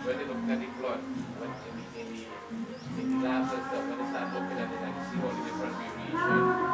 when they're looking at the blood, when in the labs and stuff, when they start looking at it, I can see all the different variations.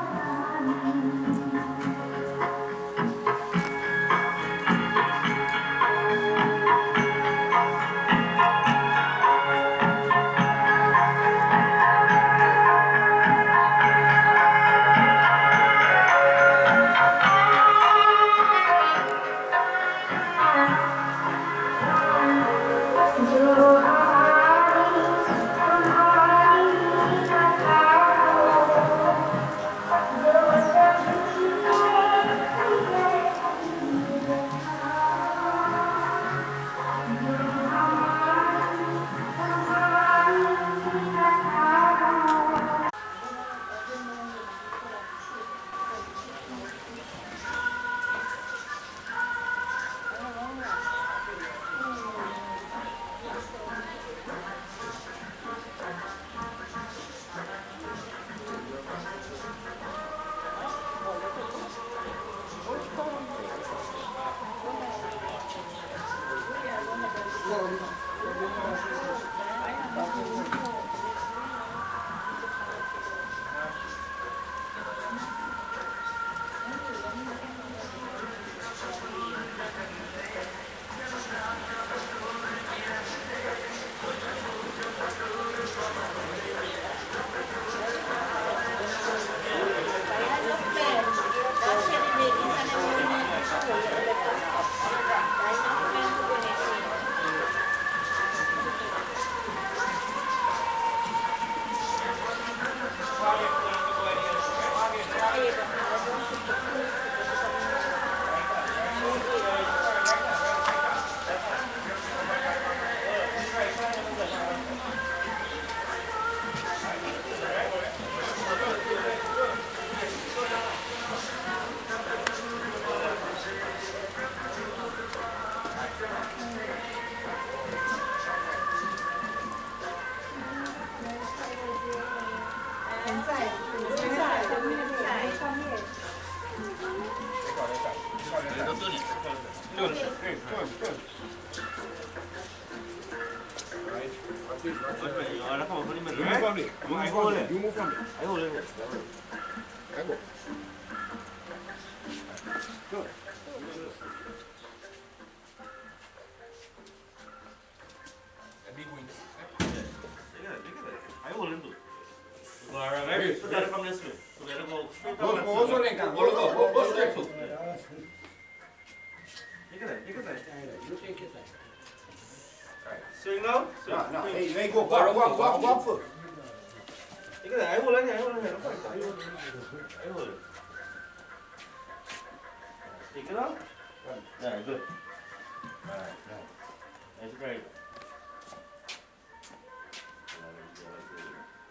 Swing now? No, hey, go walk foot. Take it there. I hold it. Take it out. Yeah, good. Alright, that's great.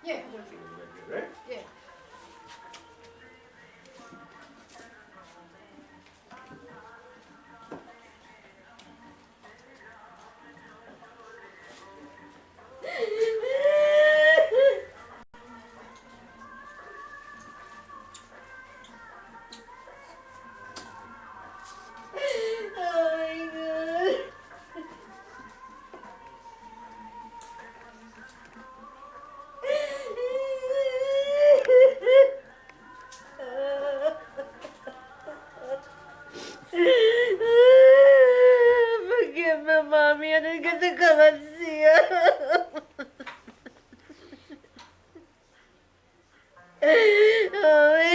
Yeah. Right? Yeah. Forgive me, Mommy. I didn't get to come and see you. Oh my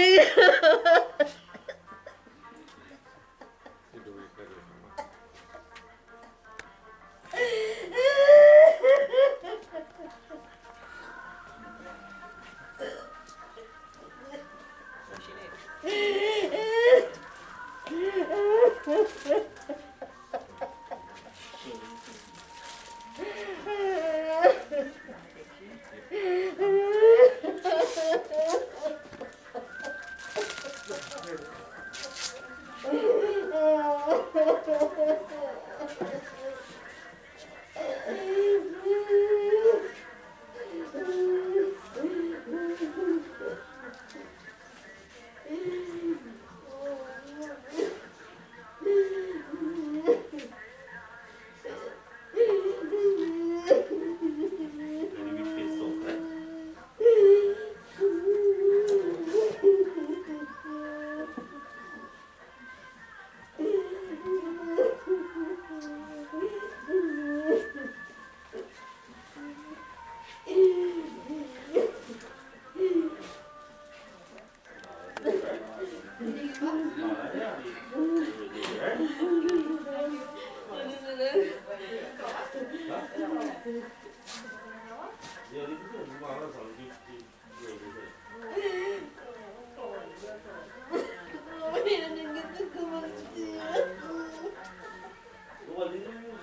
God. 从对对对。Mami, ano kita kumasiya? Wala din yung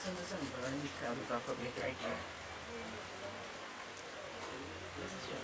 Doesn't burn because we got public right here. This is your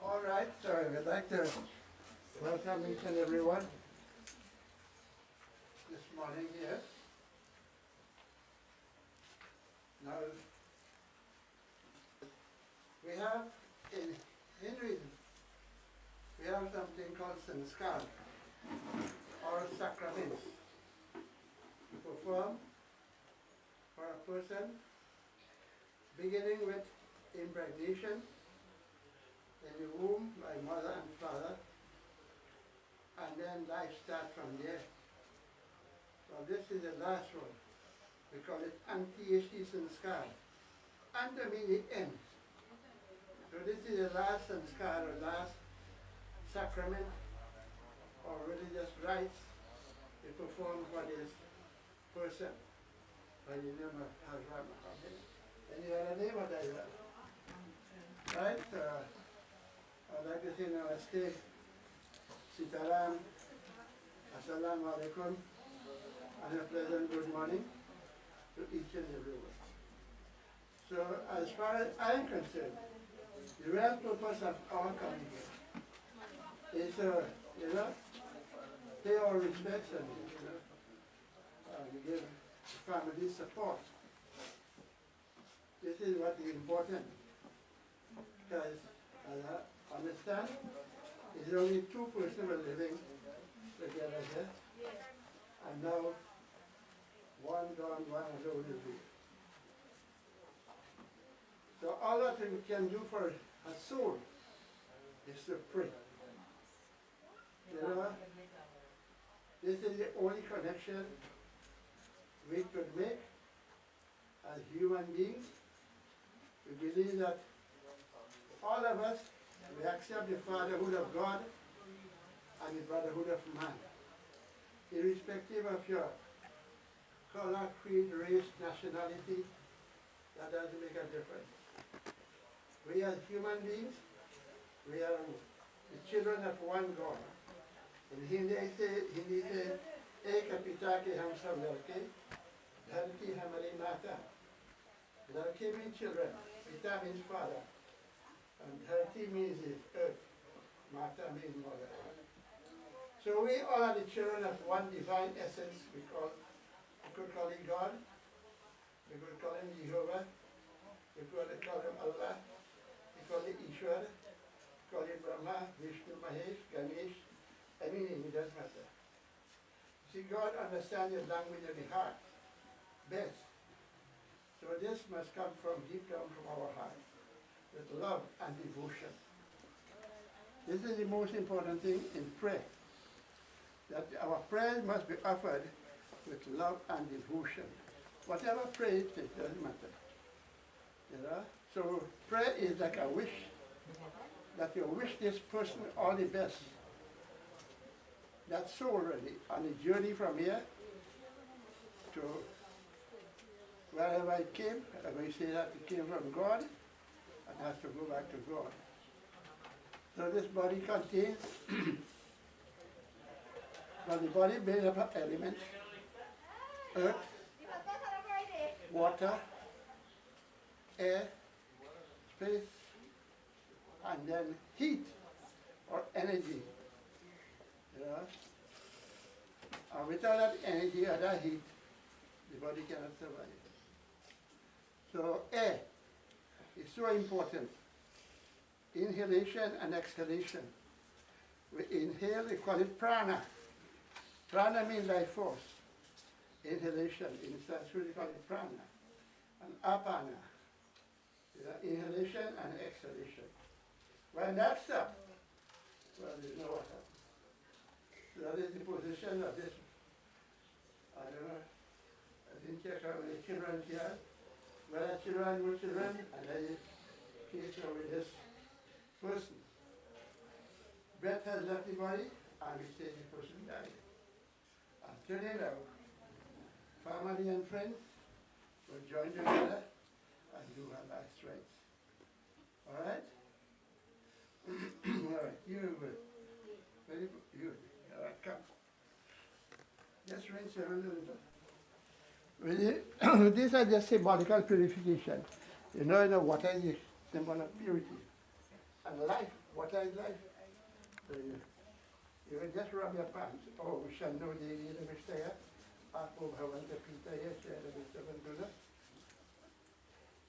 All right, so I'd like to welcome each and everyone this morning here. Now, we have in Hinduism, we have something called sanskar, or sacraments, to perform for a person, beginning with impregnation in the womb by mother and father, and then life starts from there. So this is the last one. We call it anti-ishi sanskar. Anta means the end. So this is the last sanskar, or last sacrament, or religious rites we perform for this person by the name of Hazra Mohammed. Any other name of that? Right? I'd like to say namaste, sitaram, assalamu alaikum, and a pleasant good morning to each and everyone. So as far as I am concerned, the real purpose of our coming here is pay our respects and give family support. This is what is important, because as I understand, there's only two persons were living together here, and now one gone, one alone is here. So all that we can do for a soul is to pray. This is the only connection we could make as human beings. We believe that all of us, we accept the fatherhood of God and the brotherhood of man. Irrespective of your color, creed, race, nationality, that doesn't make a difference. We as human beings, we are the children of one God. In Hindi say, Ek pita ke hum sab ladke, dharti hamari mata. Ladke means children, pita means father, and dharti means earth, mata means mother. So we all are the children of one divine essence. We could call him God, we could call him Jehovah, we could call him Allah, we call him Ishwar, we call him Brahma, Vishnu, Mahesh, Ganesh, any name, it doesn't matter. See, God understands the language of the heart best. So this must come from deep down from our heart, with love and devotion. This is the most important thing in prayer, that our prayers must be offered with love and devotion. Whatever prayer it is, doesn't matter. So prayer is like a wish. that you wish this person all the best. That soul really, on the journey from here to wherever it came, and we say that it came from God, and has to go back to God. So this body contains, well, the body made up of elements, earth, water, air, space, and then heat or energy. You know? And without that energy or that heat, the body cannot survive. So air is so important. Inhalation and exhalation. We inhale, we call it prana. Prana means life force. Inhalation, in Sanskrit we call it prana. And apana, inhalation and exhalation. When that's up, well, there's no water. So that is the position of this, I don't know, I didn't check how many children she has. Well, that children were children, and I case her with this person. Breath has left the body, and we say the person died. And turning out, family and friends will join together and do her last rites. All right? All right, you good. Very good. All right, come. Just rinse your hand a little bit. These are just symbolical purification. You know, water is a symbol of purity. And life, water is life. So you will just rub your palms. Oh, we shall know the Mr. Apo Bhavanta Pita Yasha Mr. Banduna.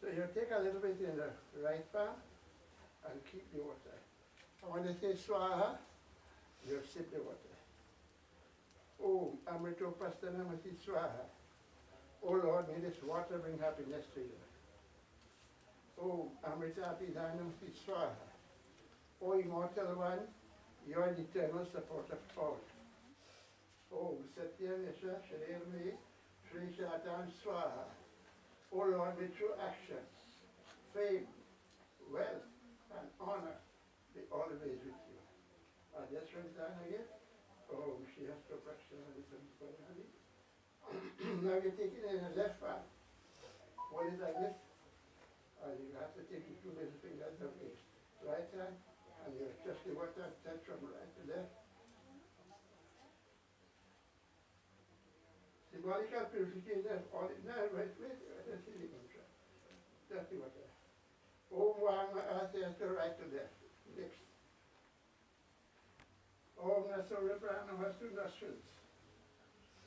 So you take a little bit in the right palm and keep the water. And when they say swaha, you sip the water. Oh, Amrito Pastanamati Swaha. Oh Lord, may this water bring happiness to you. Oh, Amrita Pidhanamati Swaha. Oh, Immortal One, you are the eternal support of all. Oh, Satya Nisha Sharirmi Sri Shatan Swaha. Oh Lord, with true action, fame, wealth, and honor be always with you. Just rinse down again. Oh, she has perfection of this honey. Now you take it in the left hand. Hold it like this. You have to take your two little fingers of the right hand, and you adjust the water touch from right to left. Symbolical purification of all it. No, wait, let's see the mantra. Just the water. Om Wang Asya to right to left. Lips. Om Nasura Prana has two nostrils.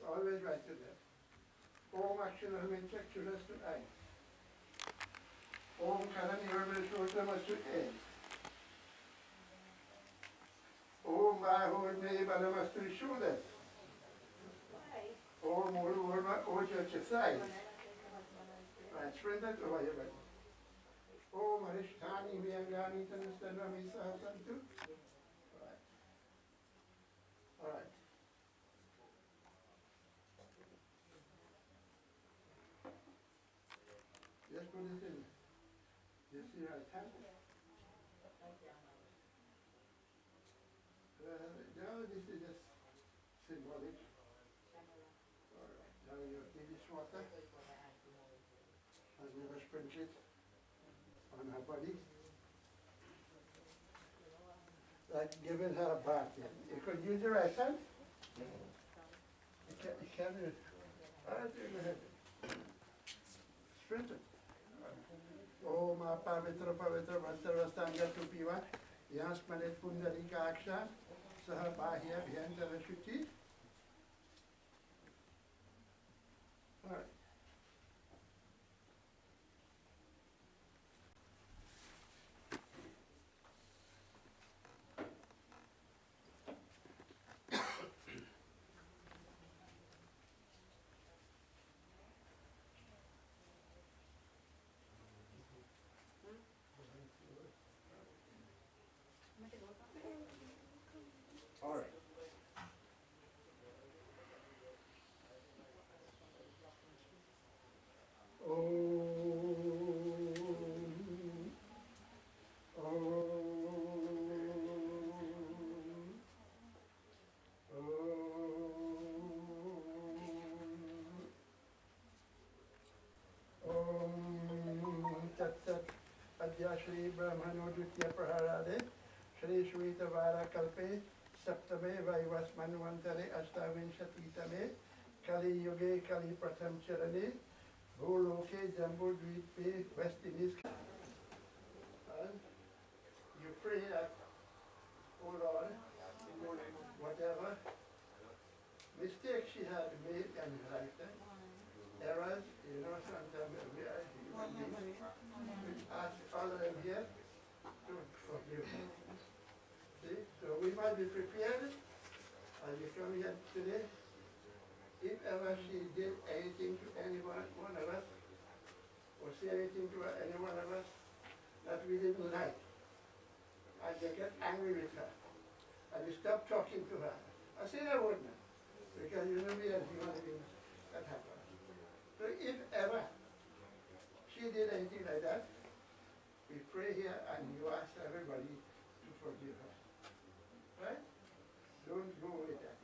Always right to left. Om Akshana means sexualness to eye. Om Karani Varvashotama to air. Om Bahurme Balamas to shoulders. Om Urma Oja to sides. Right, spread that over your body. Om Arishtani Vyangani Tanastana Sahasantu. Right. All right. Just put this in. This is right hand. No, this is just symbolic. All right. Now you take this water and you will sprinkle it on her body. Like giving her a bath. You could use your right hand. You can do it. All right, go ahead. Sprinkle it. Om Pavitra Pavitra Vasarva Sangha Tupiva Yansmanet Pundarika Aksha Saha Bahya Vyandara Shuti. All right. All right. Om Adya Shri Brahmano Dutya Praharade Shri Shwetavara Kalpe Saptame Vaivasmanvantare Ashtavinshatitame Kali Yoge Kali Pratham Charane Bholoke Jambu Dvipe West Indies. And you pray that, oh Lord, whatever mistakes she had made in her lifetime, errors, sometimes we are human beings. We ask all of them here to forgive her. See? So we must be prepared as we come here today. If ever she did anything to one of us, or say anything to any one of us that we didn't like, and you get angry with her, and you stop talking to her. I say I wouldn't, because you know we are human beings, that happens. So if ever she did anything like that, we pray here and you ask everybody to forgive her. Right? Don't go with that.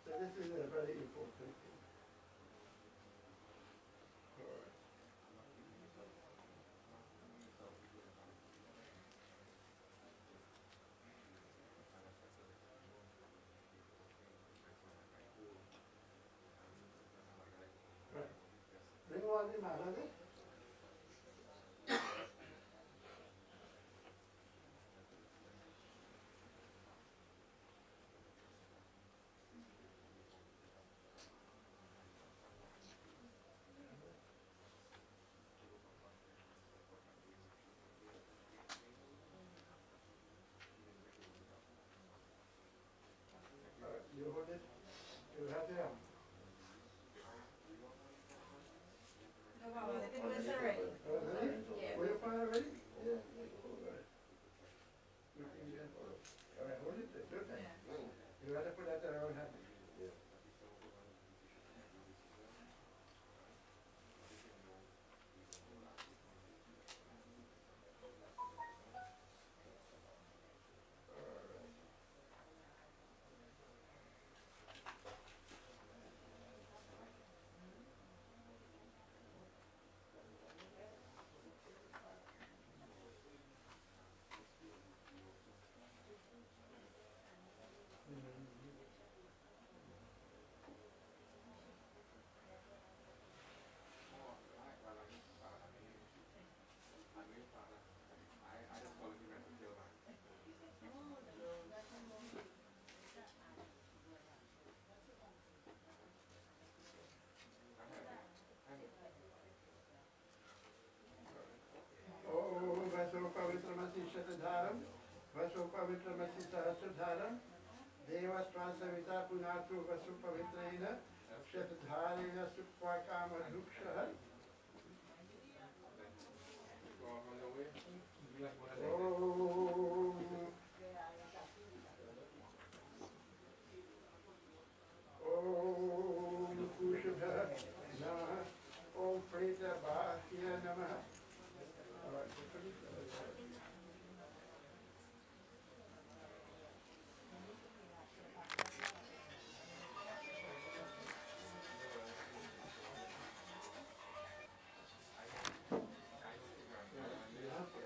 So this is a very important thing. All right. Right. Bring one in Malade. You hold it. You have it out. No, Mama, I think that's all right. Ready? Yeah. Were you fine already? Yeah. All right. You can get all right, hold it. Good. Yeah. You have to put that around her. Om Vaso Pavitramasi Shatadharam, Vaso Pavitramasi Sahasradharam, Deva Svasavita Punatu Vasu Pavitrena, Shatadharena Supakama Dhukshaha. Om Kushabha Namaha, Om Preta Bhakya Namaha.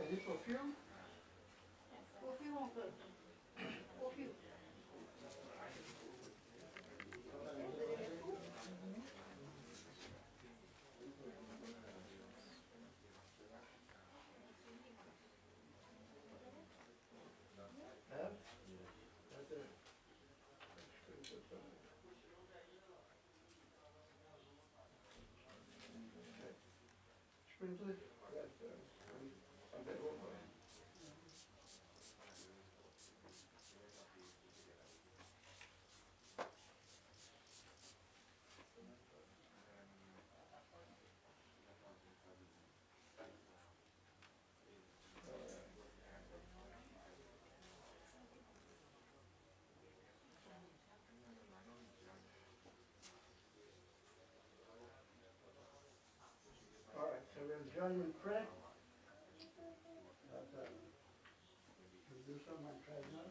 Any perfume? Perfume, uncle. Perfume. Sprinkle it. A bit over. All right, so we'll join in prayer. We'll do some on prayer now.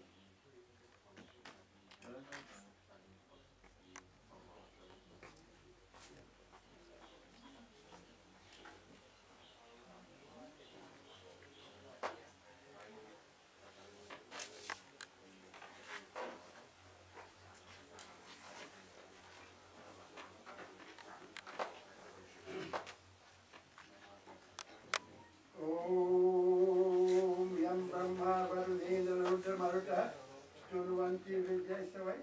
Murta, Sturuvanti Vidyasavai,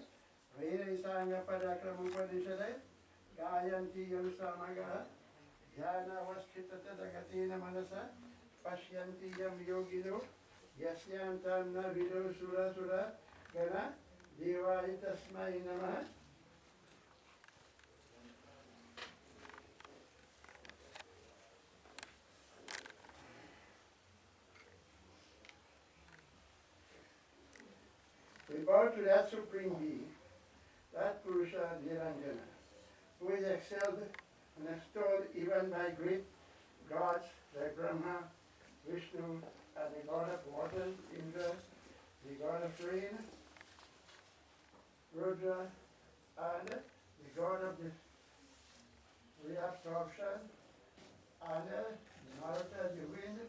Vena Sanga Padakram Gayanti Yalusamaga, Jana Vaskitata Dagatina Manasa, Pashyanti Yam Yogino, Yasyantana Vido Sura Sura, Gana, Devahitasmai Namaha. We bow to that Supreme Being, that Purusha Niranjana, who is excelled and extolled even by great gods like Brahma, Vishnu, and the god of water, Indra, the god of rain, Rudra, and the god of the reabsorption, and Narada, the wind,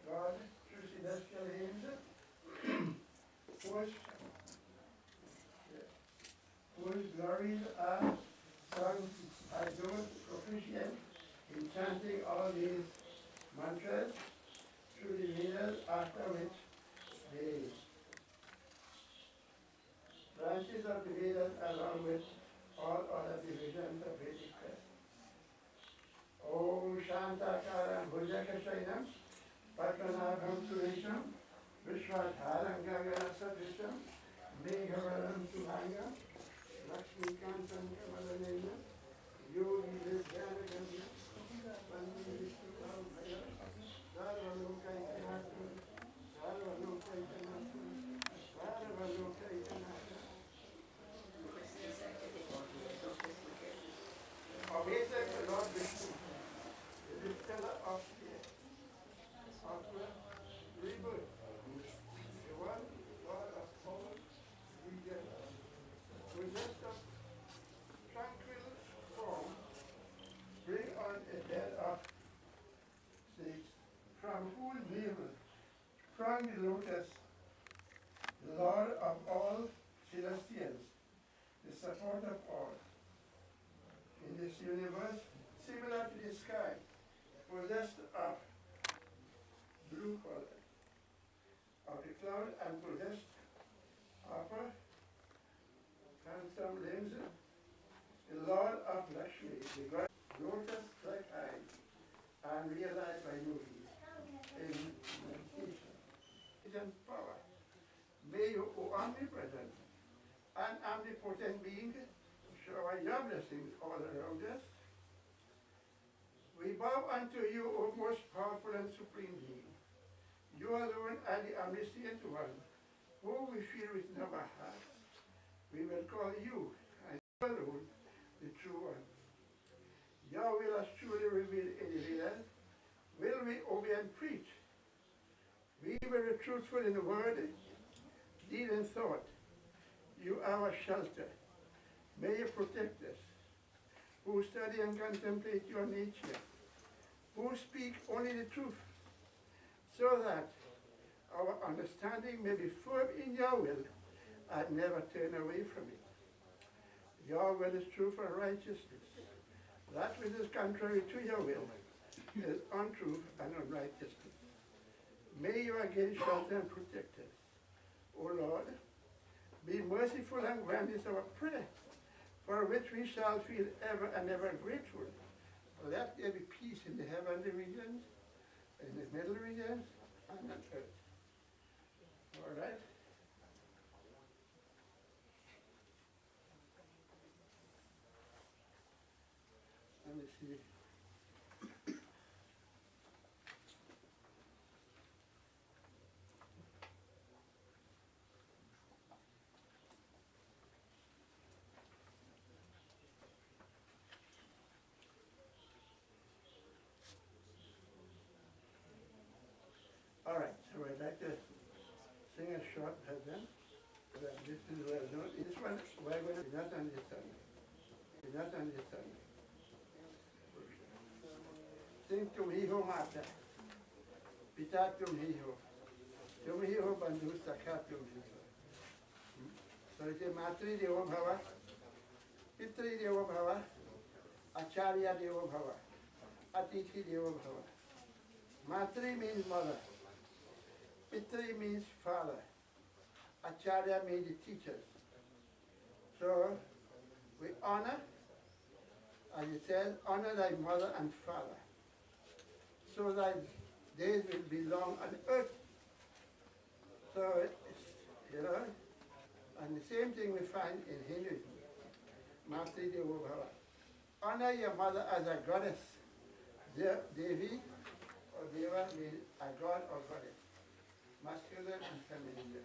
god, through celestial hymns, whose glories are sung by those proficient in chanting all these mantras through the Vedas, after which the branches of the Vedas along with all other divisions of Vedic text. Om Shantakaram Bhujakashainam Patmanabham Suresham Vishwadharam Gagana Sadrisham Megavaram Subhangam Lakshmi Kantam Kamalanena Yogi Vidyana Gandhi Vandi Vishnu Bhaya Sarvalokaikanatma Sarvalokaikanatma Sarvalokaikanatma. Obviously, the Lord Vishnu, the disteller of rebirth, the one God of all regions, possessed of tranquil form, bring on a bed of snakes, from whose navel sprung the lotus, the Lord of all celestials, the support of all. In this universe, similar to the sky, possessed of blue color, of the cloud, and possessed of a handsome limbs, the Lord of Lakshmi, the God, lotus-like eyes, and realized by yogis in meditation. And power, may you, O omnipresent and omnipotent being, shower your blessings all around us. We bow unto you, O most powerful and supreme being. You alone are the omniscient one, who we fear within our hearts. We will call you, and you alone, the true one. Your will has truly revealed in the Vedas. Will we obey and preach? We will be truthful in word, deed, and thought. You are our shelter. May you protect us, who study and contemplate your nature, who speak only the truth, so that our understanding may be firm in your will and never turn away from it. Your will is truth and righteousness. That which is contrary to your will is untruth and unrighteousness. May you again shelter and protect us. O Lord, be merciful and grant us our prayer, for which we shall feel ever and ever grateful. Let there be peace in the heavenly regions, in the middle regions, and on earth. All right? Let me see. All right, so I'd like to sing a short bhajan. This is well known. This one, we're going to not understand. Not understand. Sing tum hi ho mata. Pita tum hi ho. Tum hi ho bandhu sakha tum hi ho. So it is Matri Devo Bhava, Pitri Devo Bhava, Acharya Devo Bhava, Atithi Devo Bhava. Matri means mother. Pitri means father. Acharya made the teachers. So we honor, as it says, honor thy mother and father, so thy days will be long on earth. So, you know, and the same thing we find in Hinduism. Matri Devo Bhava. Honor your mother as a goddess. Devi or Deva means a god or goddess. Masculine and feminine.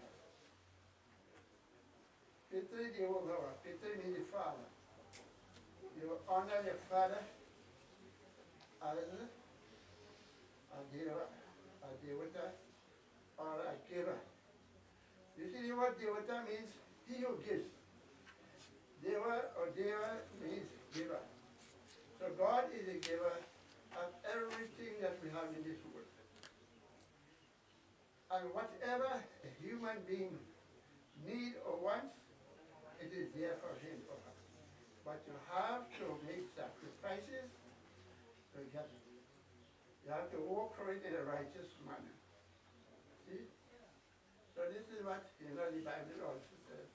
Pitri Devo Bhava. Pitri means the father. You honor your father as a Deva, a Devata, or a giver. You see what Devata means? He who gives. Deva or Deva means giver. So God is a giver of everything that we have in this world. And whatever a human being needs or wants, it is there for him or her. But you have to make sacrifices to get it. You have to walk for it in a righteous manner. See? So this is what, the Bible also says.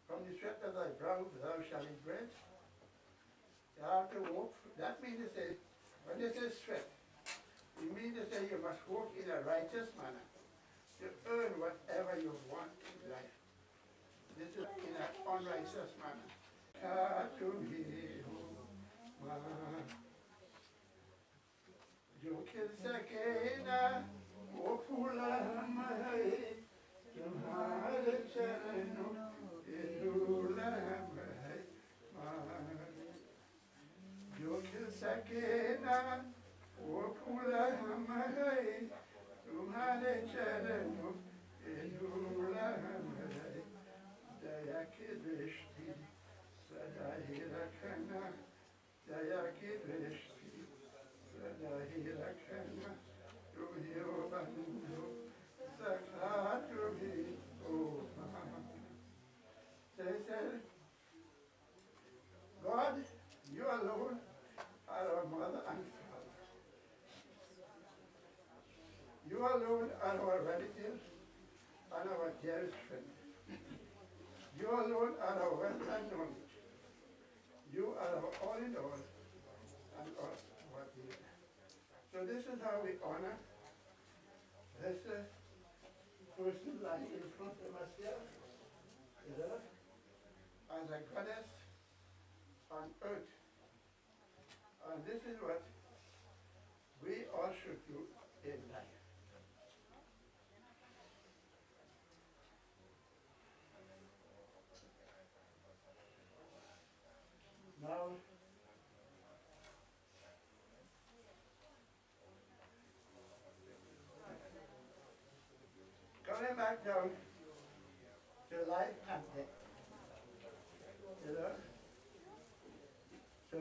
From the sweat of thy brow thou shalt eat bread. You have to walk. That means to say, when they say sweat, it means to say you must walk in a righteous manner to earn whatever you want in life. This is in an unrighteous manner. जो खिल सके ना वो फूला हमारे तुम्हारे चरणों के दूल्हा हमारे जो खिल सके ना वो फूला हमारे तुम्हारे चरणों के दूल्हा हमारे दया की दृष्टि सदा ही रखना दया की दृष्टि सदा ही रखना तुम्ही ओ बंधु सखा तुम्ही ओ said, God, you alone are our mother and father. You alone are our relatives and our dearest friend. You alone are our wealth and knowledge. You are our all in all and all what we are. So this is how we honor this person lying in front of us here, as a goddess on earth. And this is what we all should do in life. Now, coming back down to life and death. So,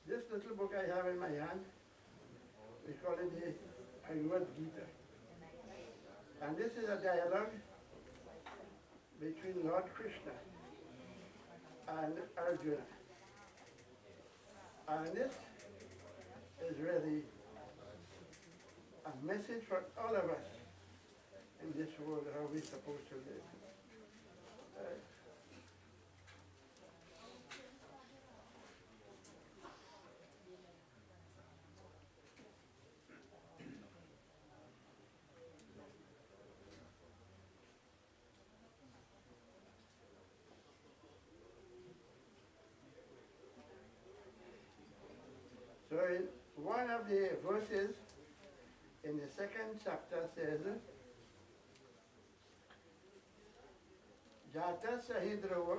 this little book I have in my hand, we call it the Bhagavad Gita. And this is a dialogue between Lord Krishna and Arjuna. And this is really a message for all of us in this world, how we're supposed to live. So in one of the verses in the second chapter says, Jata sahidrava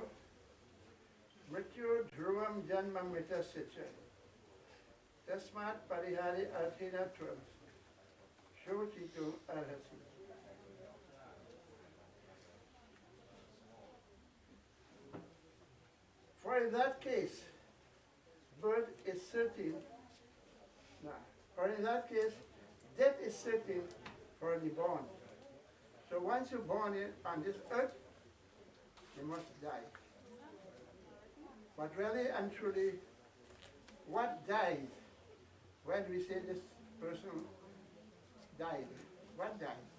mrityu dhruvam janma mitasya tasmat parihari arthina tvam shochitum arhasi. For in that case, birth is certain. Or in that case, death is certain for the born. So once you're born on this earth, you must die. But really and truly, what dies? When we say this person died, what dies?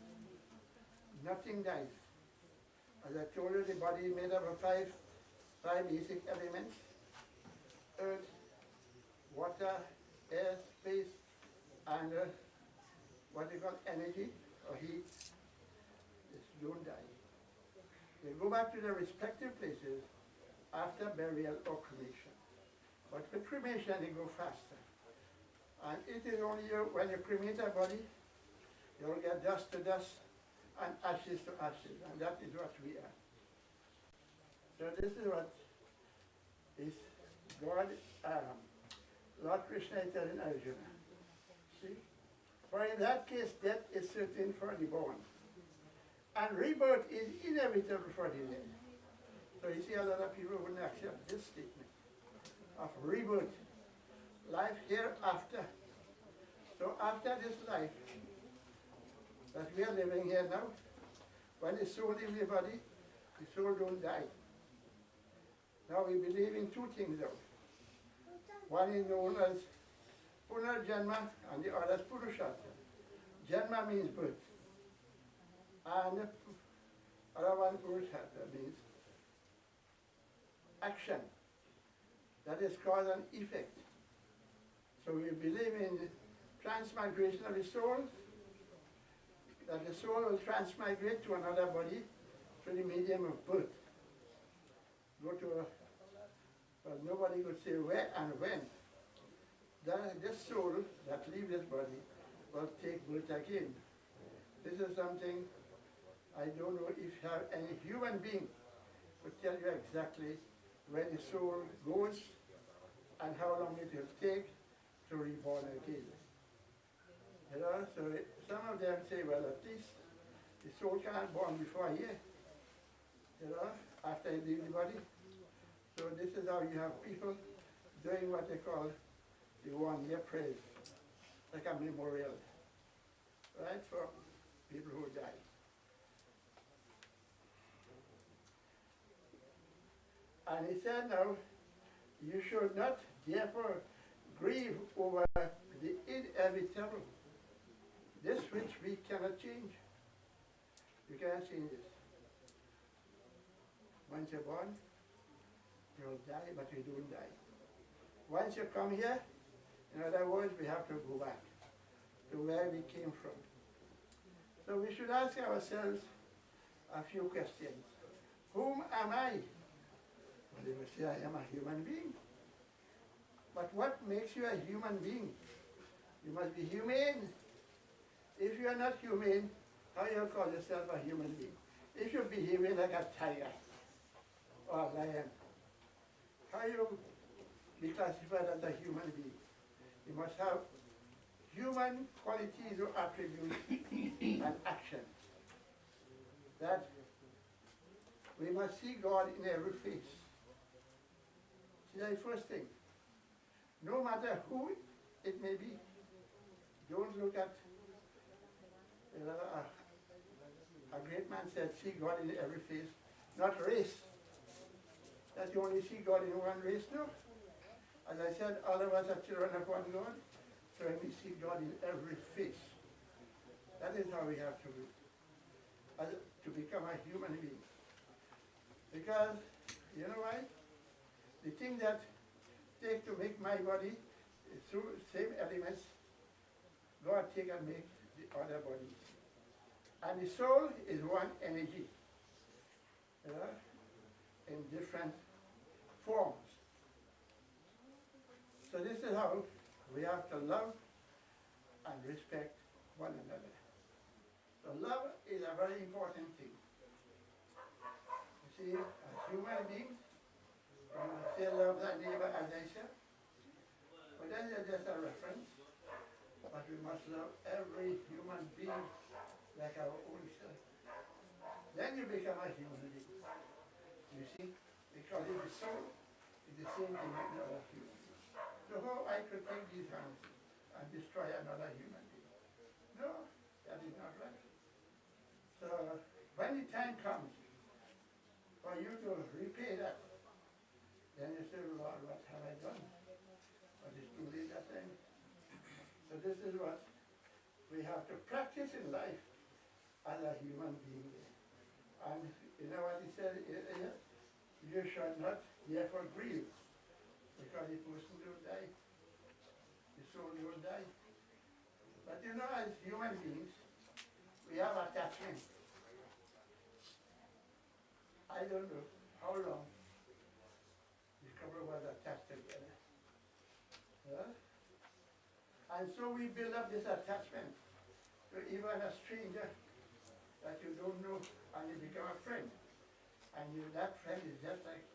nothing dies. As I told you, the body is made up of five basic elements: earth, water, air, space, and what they call energy or heat. They don't die. They go back to their respective places after burial or cremation. But with cremation, they go faster. And it is only when you cremate a body, you'll get dust to dust and ashes to ashes, and that is what we are. So this is what is God, Lord Krishna is telling Arjuna. See? For in that case, death is certain for the born, and rebirth is inevitable for the dead. So you see, a lot of people wouldn't accept this statement of rebirth, life hereafter. So after this life that we are living here now, when the soul leaves the body, the soul don't die. Now we believe in two things though. One is known as Punarjanma and the other is Purushartha. Janma means birth. And the other one, Purushartha, means action. That is cause and effect. So we believe in transmigration of the soul, that the soul will transmigrate to another body through the medium of birth. Go to well, nobody could say where and when. That this soul that leaves this body will take birth again. This is something I don't know if you have any human being could tell you exactly when the soul goes and how long it will take to reborn again. You know, so some of them say, well, at least the soul cannot born before a year, you know, after it leaves the body. So this is how you have people doing what they call the 1 year praise, like a memorial, right, for people who died. And he said now, you should not therefore grieve over the inevitable, this which we cannot change. You cannot change this. Once you're born, you'll die, but you don't die. Once you come here, in other words, we have to go back to where we came from. So we should ask ourselves a few questions. Whom am I? Well, they will say, I am a human being. But what makes you a human being? You must be humane. If you are not humane, how you call yourself a human being? If you're behaving like a tiger or a lion, how you be classified as a human being? You must have human qualities or attributes and action. That we must see God in every face. See, that's the first thing. No matter who it may be, don't look at, a great man said, see God in every face, not race. That you only see God in one race, no. As I said, all of us are children of one God, so we see God in every face. That is how we have to be, to become a human being. Because, you know why? The thing that takes to make my body is through same elements God take and make the other bodies. And the soul is one energy, in different forms. So this is how we have to love and respect one another. So love is a very important thing. You see, as human beings, we say love thy neighbor as thyself. But then there's just a reference. But we must love every human being like our own self. Then you become a human being. You see? Because in the soul, it's the same thing with another human being. So how I could take these hands and destroy another human being? No, that is not right. So when the time comes for you to repay that, then you say, Lord, what have I done? But it's too late that time. So this is what we have to practice in life as a human being. And you know what he said here? You shall not therefore grieve, because the person will die. The soul will die. But you know, as human beings, we have attachment. I don't know how long the couple was attached together. Yeah? And so we build up this attachment to even a stranger that you don't know, and you become a friend. And that friend is just like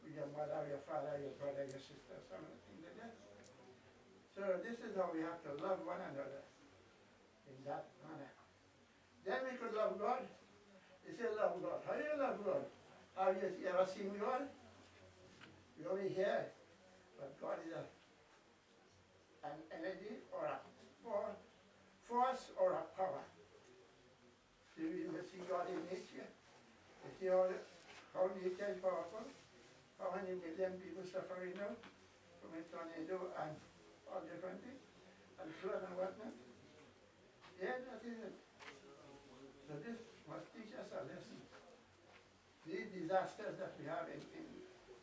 your mother, your father, your brother, your sister, something like that. So this is how we have to love one another in that manner. Then we could love God. They say love God. How do you love God? Have you ever seen God? You only hear it. But God is an energy or a force or a power. So you see God in nature. You see how nature is powerful. How many million people suffering now from a tornado and all different things, and flood and whatnot. Yeah, that is it. So this must teach us a lesson. These disasters that we have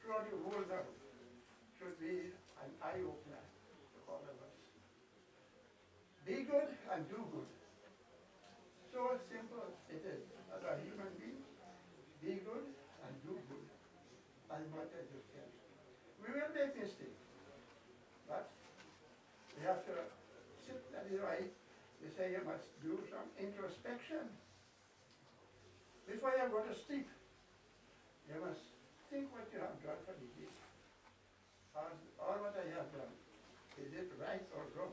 throughout the world now should be an eye-opener to all of us. Be good and do good. So simple it is. As a human being, be good and do good as much as you can. We will make mistakes, but we have to sit, that is why they say you must do some introspection. Before you go to sleep, you must think what you have done for the day. All what I have done, is it right or wrong?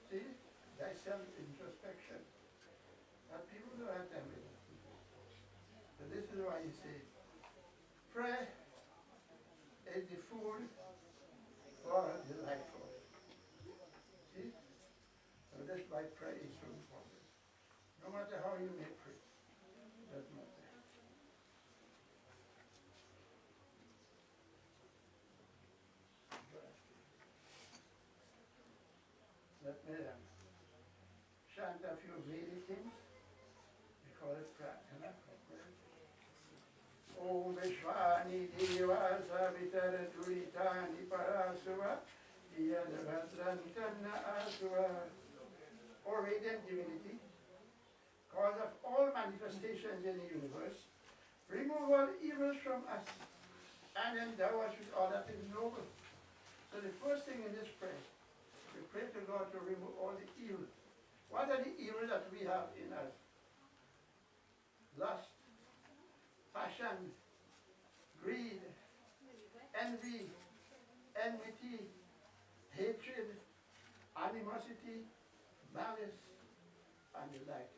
See, that's self-introspection. But people don't have time with it. So this is why you say, prayer is the food for the life force. See? So that's why prayer is so important. No matter how you may pray, it doesn't matter. Let me chant a few Vedic hymns. We call it Pratana. Om Vishwani Deva Savitar Duritani Parasuva Yadavadrantanna Asuva. O radiant divinity, cause of all manifestations in the universe, remove all evils from us and endow us with all that is noble. So the first thing in this prayer, we pray to God to remove all the evil. What are the evils that we have in us? Lust, passion, greed, envy, enmity, hatred, animosity, malice, and the like.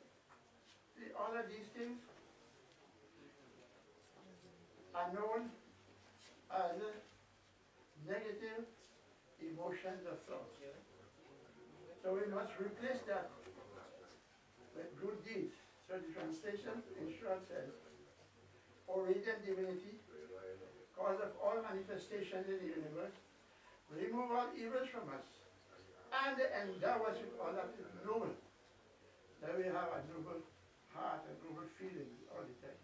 See, all of these things are known as negative emotions of thoughts. So we must replace that with good deeds. So the translation in short says, O radiant divinity, cause of all manifestations in the universe, remove all evils from us and endow us with all that is noble. That we have a noble heart, a noble feeling all the time.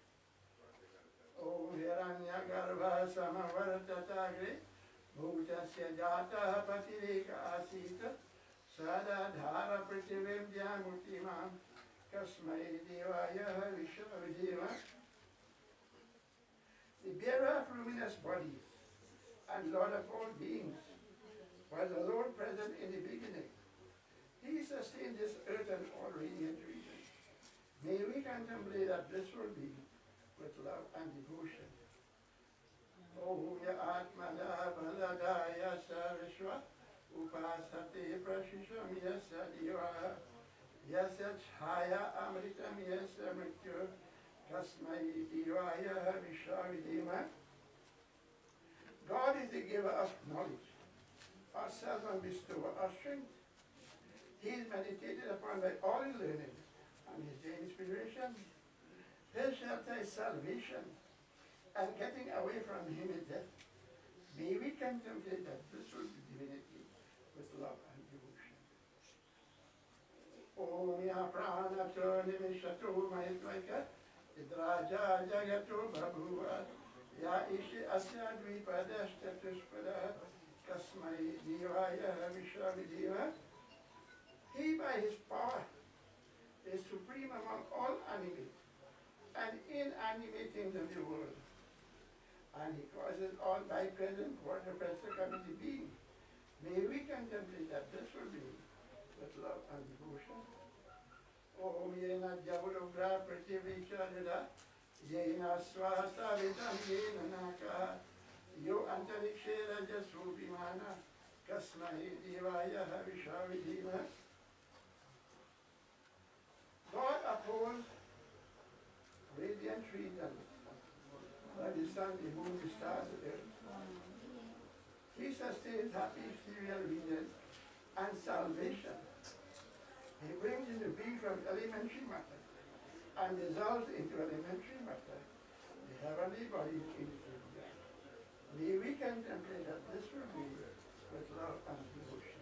O Hiranya Garbha Samavartatagre Bhutasya Jata Patireka Asita Sada Dhara Prativendya Mutimam Kasmai Devaya Vishavideva. The bearer of luminous bodies and Lord of all beings was alone present in the beginning. He sustained this earth and all radiant regions. May we contemplate that blissful being with love and devotion. O ya Atmana Baladaya Sarishwa Upasate Prashisham Yasa Diva Yasa Chaya Amritam Yasa Mrityu Kasmai Divaya Vishavidima. God is the giver of knowledge, our self and bestower of strength. He is meditated upon by all in learning, and his day inspiration. His shelter is salvation, and getting away from him is death. May we contemplate that blissful divinity with love and devotion. Om Prana Pranato Nimishatu Mahitvaka Idraja Jagatu Babhuva Ya Ishi Asyadvi Padashta Tushpada Kasmai Divaya Vishavidiva. He by his power is supreme among all animate and inanimate things of the world. And he causes all biped and quadrupeds to come into being. May we contemplate that this will be with love and devotion. Om Yena Javurugra Prativichadada Yena Swasta Vidam Yena Naka Yo Antarikshera Jasubimana Kasmai Divaya Havishavidima. God upholds radiant regions by the sun, the moon, the stars, the earth. He sustains happy ethereal regions and salvation. He brings into being from elementary matter and dissolves into elementary matter the heavenly bodies in the earth. May we contemplate that this will be with love and devotion.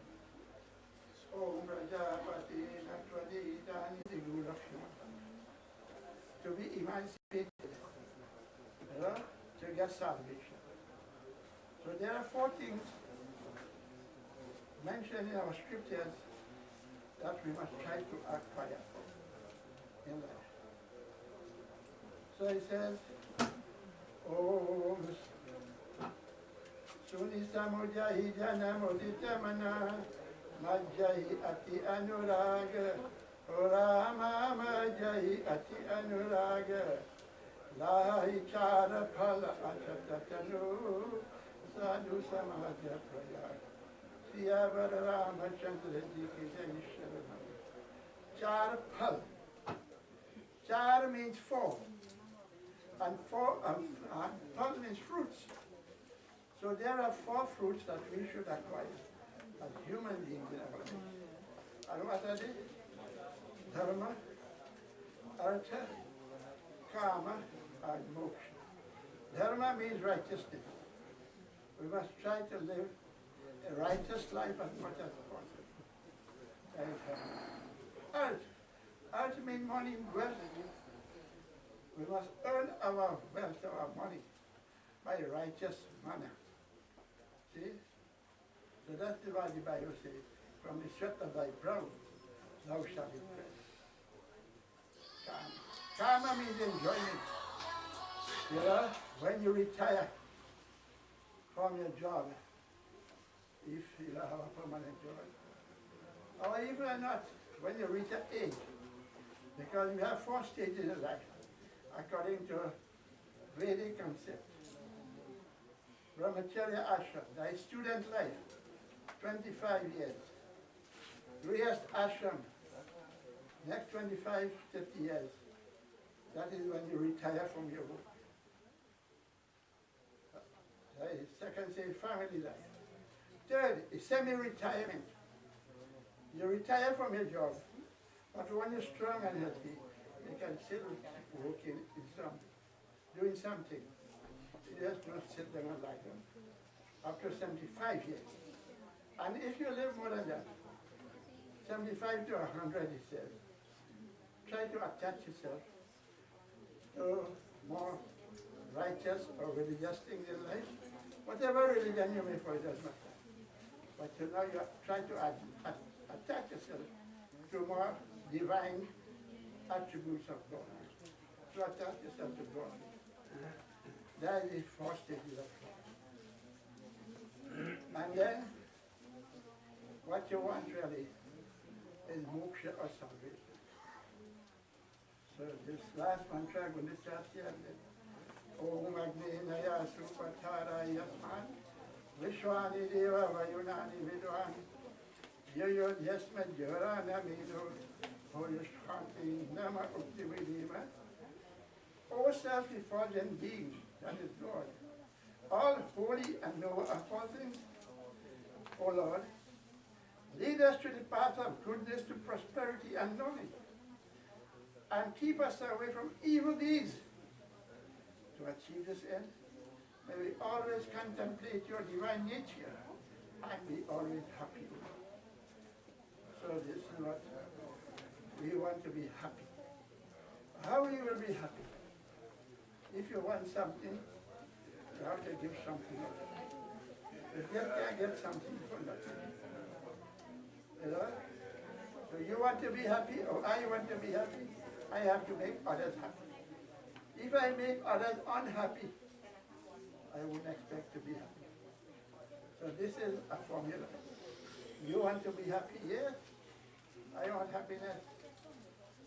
Om Prajapati Natvadi Dani Guru Lakshmana. To be emancipated, to get salvation. So there are 4 things mentioned in our scriptures that we must try to acquire in life. So it says, Om Sunisamujahi Janamoditamana Majahi Ati Anuraga Rama Majahi Ati Anuraga Lahi Chara Phala Achatatanu Sadhu Samaja Prayag Siyavara Ramachandra Jiki Jaisharanam. Char Phal. Char means 4. And phal means fruits. So there are 4 fruits that we should acquire as human beings in our lives. And what are they? Dharma, Artha, Kama, and Moksha. Dharma means righteousness. We must try to live a righteous life as much as possible. Artha. Artha means money, wealth. We must earn our wealth, our money, by a righteous manner. See? So that's why the Bible says, from the sweat of thy brow, thou shalt be blessed. Karma. Karma means enjoyment. You know, when you retire from your job, if you have a permanent job, or even not, when you reach an age, because we have 4 stages of life, according to Vedic concept. Brahmacharya ashram, that is student life, 25 years. Grihast ashram, next 25, 50 years. That is when you retire from your work. That is second stage, family life. Third is semi-retirement. You retire from your job, but when you're strong and healthy, you can still work in doing something. You just don't sit there and lie down. After 75 years. And if you live more than that, 75 to 100, it says, try to attach yourself to more righteous or religious things in life. Whatever religion you may follow, does not matter. But you know, you try to attach yourself to more divine attributes of God. To attach yourself to God. That is 4 stages of life. And then, what you want really is moksha or salvation. So this last mantra, I'm going to start here. Om Agni Naya Supatara Yasman Vishwani Deva Vayunani Vidwani Yoyod Yasma Jorana Mido Hoyashkanti Nama Uktividima. O self-effulgent being, that is God, all holy and noble things, O Lord, lead us to the path of goodness, to prosperity and knowledge, and keep us away from evil deeds. To achieve this end, may we always contemplate your divine nature and be always happy. So this is what we want want to be happy. How you will be happy? If you want something, you have to give something else. You can't get something for nothing. You know? So you want to be happy, or I want to be happy, I have to make others happy. If I make others unhappy, I wouldn't expect to be happy. So this is a formula. You want to be happy? Yes. I want happiness.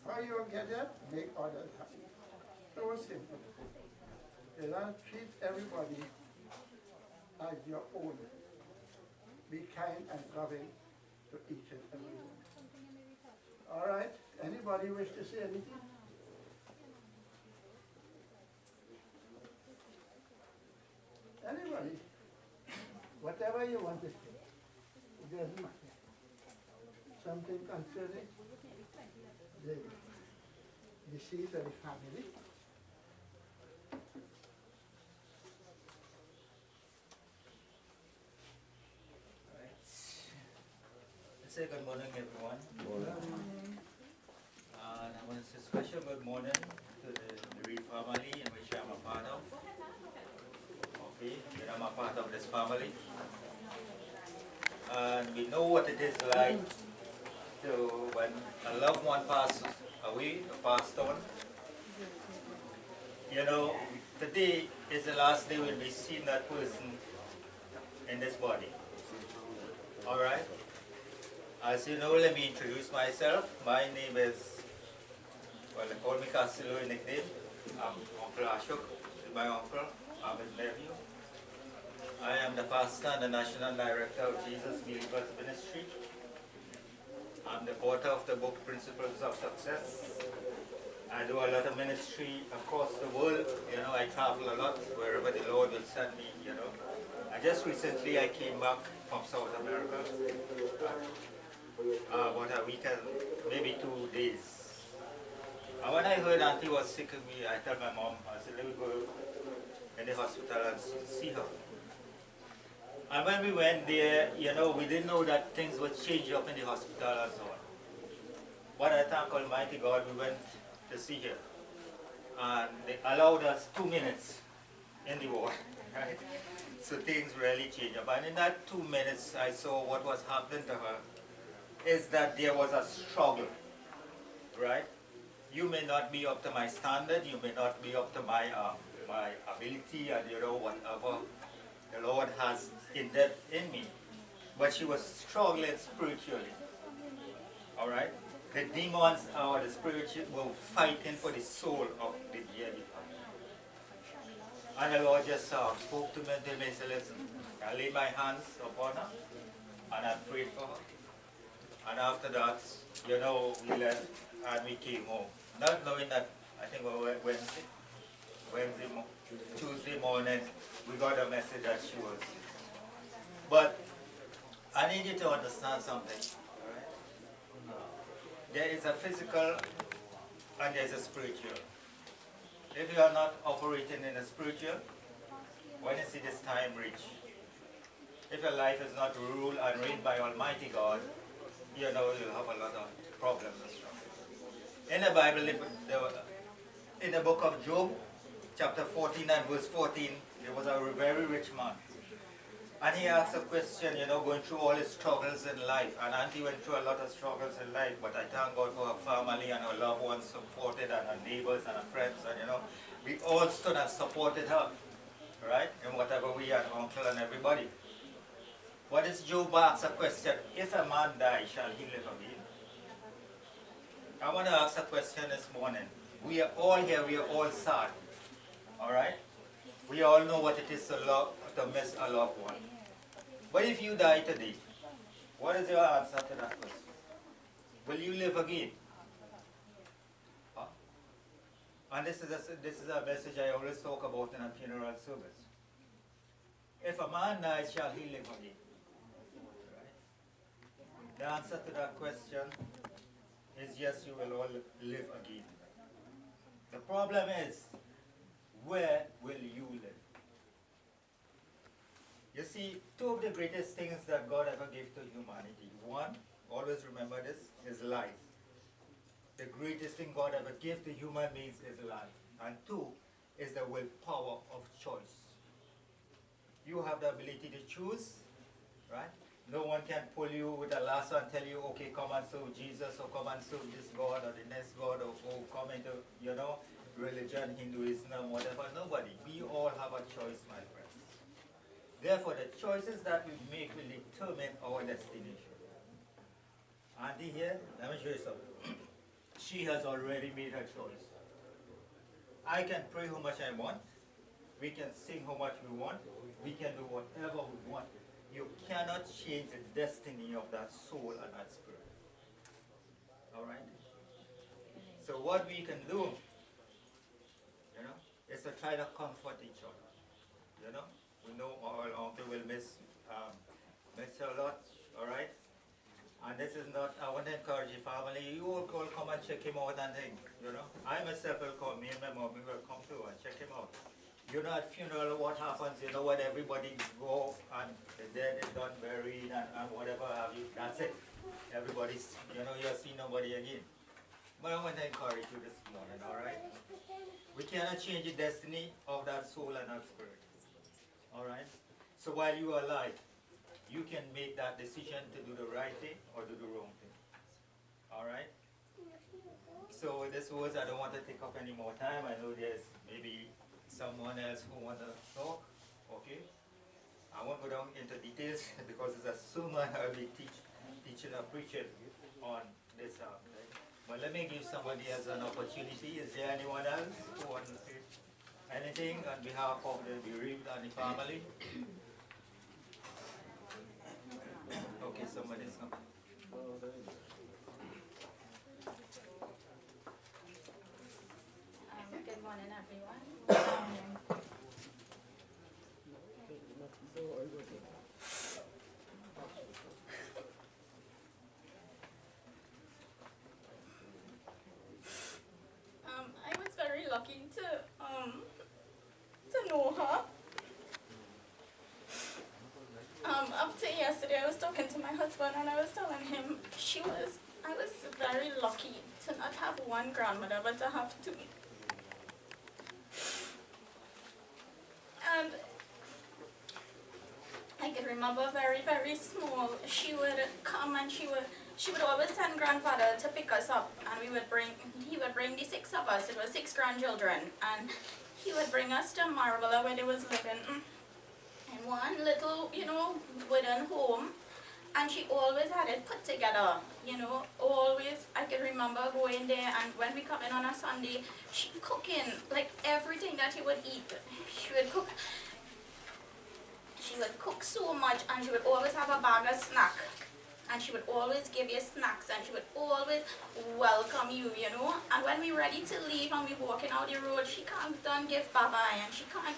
How you will get that? Make others happy. So simple. You know, treat everybody as your own. Be kind and loving to each and every one. All right. Anybody wish to say anything? Anybody? Whatever you want to say. It doesn't matter. Something concerning the deceased of the family. Let's say good morning, everyone. And I want to say special good morning to the Reed family, in which I'm a part of. Okay, and I'm a part of this family. And we know what it is like to when a loved one passes away, or passed on. You know, today is the last day we'll be seeing that person in this body. Alright? As you know, let me introduce myself. My name is, well, they call me Castillo in nickname. I'm Uncle Ashok, my uncle. I'm his nephew. I am the pastor and the national director of Jesus Believers Ministry. I'm the author of the book Principles of Success. I do a lot of ministry across the world. You know, I travel a lot wherever the Lord will send me, you know. And just recently I came back from South America. About a weekend, maybe 2 days. And when I heard Auntie was sick of me, I told my mom, I said, let me go in the hospital and see her. And when we went there, you know, we didn't know that things would change up in the hospital and so on. But I thank Almighty God, we went to see her. And they allowed us 2 minutes in the ward, right? So things really changed up. And in that 2 minutes, I saw what was happening to her, is that there was a struggle, right? You may not be up to my standard, you may not be up to my my ability, and you know, whatever the Lord has in me. But she was struggling spiritually. All right? The demons or the spiritual were fighting for the soul of the dear. And the Lord just spoke to me and told me, said, listen, I laid my hands upon her and I prayed for her. And after that, you know, we left and we came home. Not knowing that, I think we were Tuesday morning, we got a message that she was. But I need you to understand something. All right? There is a physical and there is a spiritual. If you are not operating in a spiritual, when you see this time reach, if your life is not ruled and reigned by Almighty God, you know you'll have a lot of problems and struggles. In the Bible, in the book of Job, chapter 14 and verse 14, there was a very rich man. And he asked a question, you know, going through all his struggles in life. And Auntie went through a lot of struggles in life, but I thank God for her family and her loved ones supported, and her neighbors and her friends, and you know, we all stood and supported her, right? In whatever we had, uncle and everybody. What is Job asks a question, if a man die, shall he live again? I want to ask a question this morning. We are all here, we are all sad, all right? We all know what it is to miss a loved one. But if you die today, what is your answer to that question? Will you live again? Huh? And this is a message I always talk about in a funeral service. If a man dies, shall he live again? Right? The answer to that question is yes, you will all live again. The problem is, where will you live? You see, two of the greatest things that God ever gave to humanity. One, always remember this, is life. the greatest thing God ever gave to human beings is life. And 2 is the willpower of choice. You have the ability to choose, right? No one can pull you with a lasso and tell you, okay, come and serve Jesus, or come and serve this God or the next God, or come into, religion, Hinduism, whatever. Nobody. We all have a choice, my friends. Therefore, the choices that we make will determine our destination. Auntie here, let me show you something. She has already made her choice. I can pray how much I want. We can sing how much we want. We can do whatever we want. You cannot change the destiny of that soul and that spirit. Alright? So what we can do, is to try to comfort each other. We know our uncle will miss her a lot, alright? And this is not, I want to encourage your family, you all come and check him out and things, I myself will come, me and my mom will come too and check him out. At funeral, what happens, what everybody go and the dead is done buried and whatever have you, that's it. Everybody's, you'll see nobody again. But I want to encourage you this morning, alright? We cannot change the destiny of that soul and that spirit. Alright? So while you are alive, you can make that decision to do the right thing or do the wrong thing. Alright? So with this words, I don't want to take up any more time. I know there's maybe someone else who want to talk. Okay? I won't go down into details because it's a sermon I'll be teaching or preaching on this. But let me give somebody else an opportunity. Is there anyone else who wants to say anything on behalf of the bereaved and the family? Okay, somebody's coming. Good morning, everyone. I was very lucky to know her. Up to yesterday, I was talking to my husband and I was telling him I was very lucky to not have one grandmother, but to have 2. And I can remember very, very small, she would come and she would always send grandfather to pick us up, and he would bring the 6 of us, it was 6 grandchildren, and he would bring us to Marabella where they was living in one little, wooden home, and she always had it put together, always. I can remember going there, and when we come in on a Sunday, she cooking, like everything that he would eat, she would cook. She would cook so much, and she would always have a bag of snack, and she would always give you snacks, and she would always welcome you, and when we ready to leave and we walking out the road, she can't done give bye-bye, and she can't,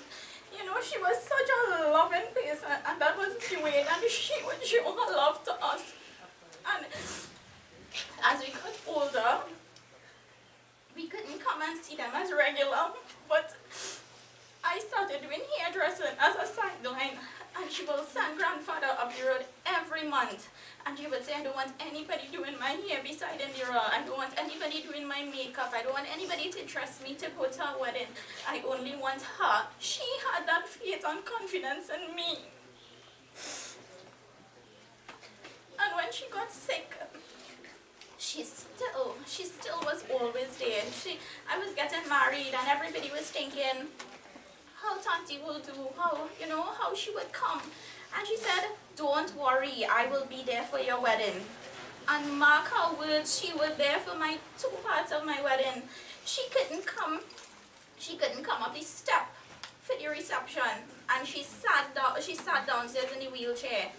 she was such a loving person, and that was the way that she would show her love to us. And as we got older, we couldn't come and see them as regular, but I started doing hairdressing as a sideline, and she will send grandfather up the road every month, and she would say, I don't want anybody doing my hair beside the road, I don't want anybody doing my makeup, I don't want anybody to trust me to go to a wedding, I only want her. She had that faith and confidence in me. And when she got sick, she still was always there. I was getting married, and everybody was thinking how Tanti will do, how she would come. And she said, don't worry, I will be there for your wedding. And mark her words, she was there for my 2 parts of my wedding. She couldn't come up the step for the reception, and she sat downstairs in the wheelchair.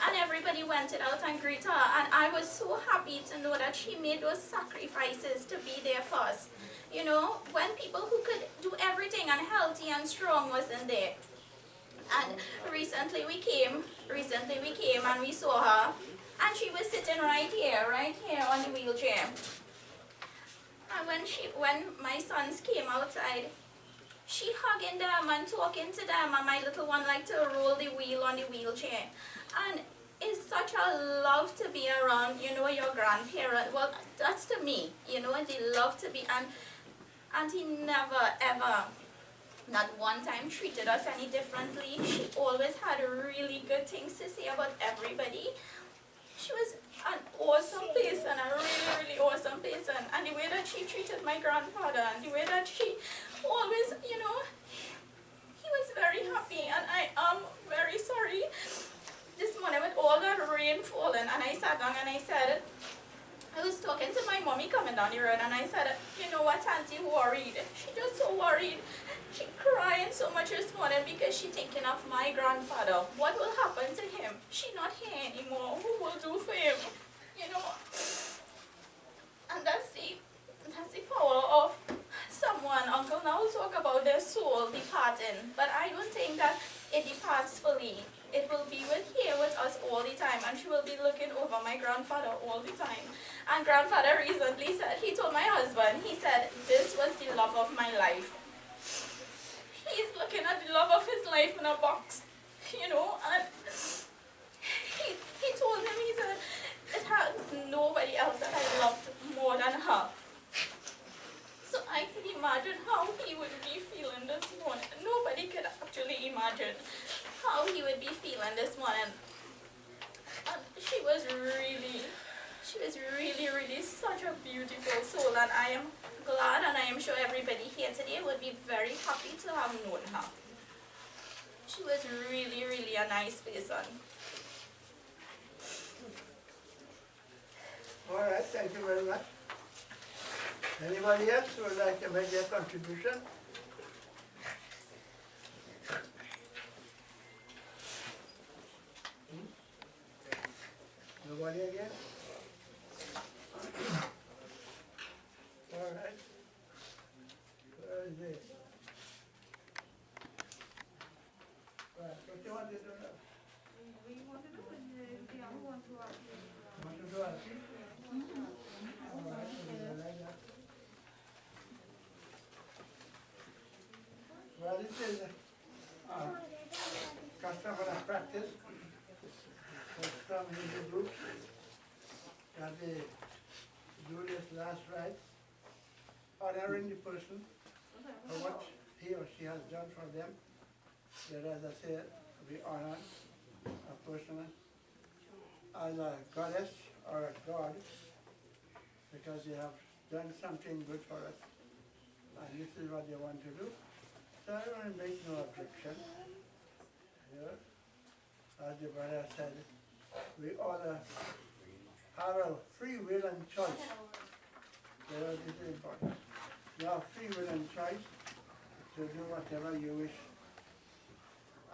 And everybody went out and greeted her, and I was so happy to know that she made those sacrifices to be there for us. When people who could do everything and healthy and strong wasn't there. And recently we came and we saw her, and she was sitting right here on the wheelchair. And when my sons came outside, she hugging them and talking to them, and my little one liked to roll the wheel on the wheelchair. And It's such a love to be around, you know, your grandparent. Well, that's to me, you know, they love to be, and he never ever, not one time, treated us any differently. She always had really good things to say about everybody. She was an awesome person, a really, really awesome person. And the way that she treated my grandfather, and the way that she always, you know, he was very happy. And I am very sorry this morning with all that rain falling. And I sat down and I said, I was talking to my mommy coming down the road, and I said, you know what, Auntie worried. She just so worried. She crying so much this morning because she thinking of my grandfather. What will happen to him? She not here anymore. Who will do for him? You know? And that's the power of someone. Uncle now talk about their soul departing, but I don't think that it departs fully. It will be here with us all the time, and she will be looking over my grandfather all the time. And grandfather recently said, he told my husband, he said, this was the love of my life. He's looking at the love of his life in a box, you know, and he told him, he said, it had nobody else that I loved more than her. So I can imagine how he would be feeling this morning. Nobody could actually imagine how he would be feeling this morning. And she was really, really such a beautiful soul, and I am glad, and I am sure everybody here today would be very happy to have known her. She was really, really a nice person. All right, thank you very much. Anybody else who would like to make their contribution? Nobody again? All right. Where is it? Right, what do you want to do now? We want to do it, the young ones who are here. Want to do it? All right, so you like that? Well, this is custom and practice for some Hindu groups that they do this last rites, honoring the person for what he or she has done for them. That, as I said, we honor a person as a goddess or a god because they have done something good for us. And this is what they want to do. So I don't make no objection. As the brother said, we all have a free will and choice. This is important. You have free will and choice to do whatever you wish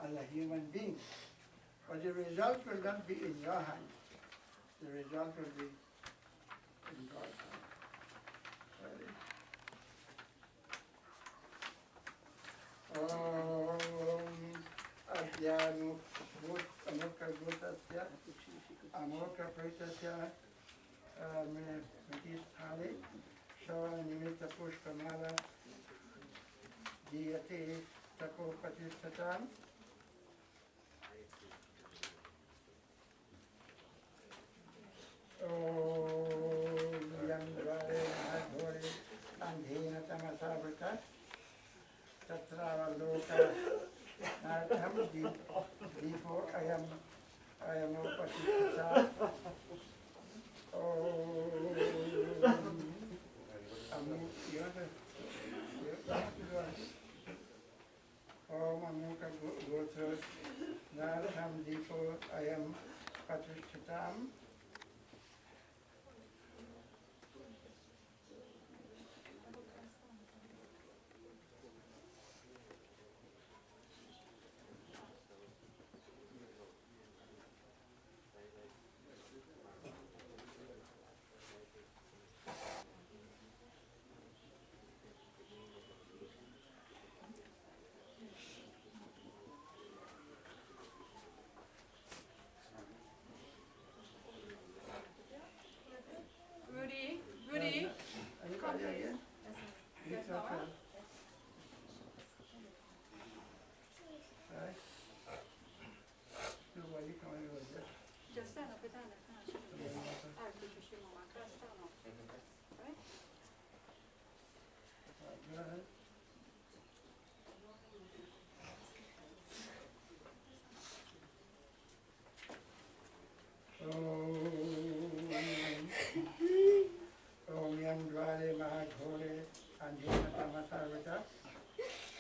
as a human being. But the result will not be in your hands. The result will be in God's hands. Adhyanu Amurka Gutasya Amurka Pritasya Matisthali Shava Nimita Pushpamala Diyate Tapo Patistatam. Yandvare Adhore Andhena Tamasavrita Tatra Loka Nartam Deepo I am Upasita. Amuka Gotra Nartam Deepo I am Patristatam. Rudy, come Anybody again? Yes, Mama. Mama. Right? Nobody coming over there. stand up with Anna. Artificial mama, stand up. Right? Go ahead. Om Yam Dvare Mahakore Anjana Masarvata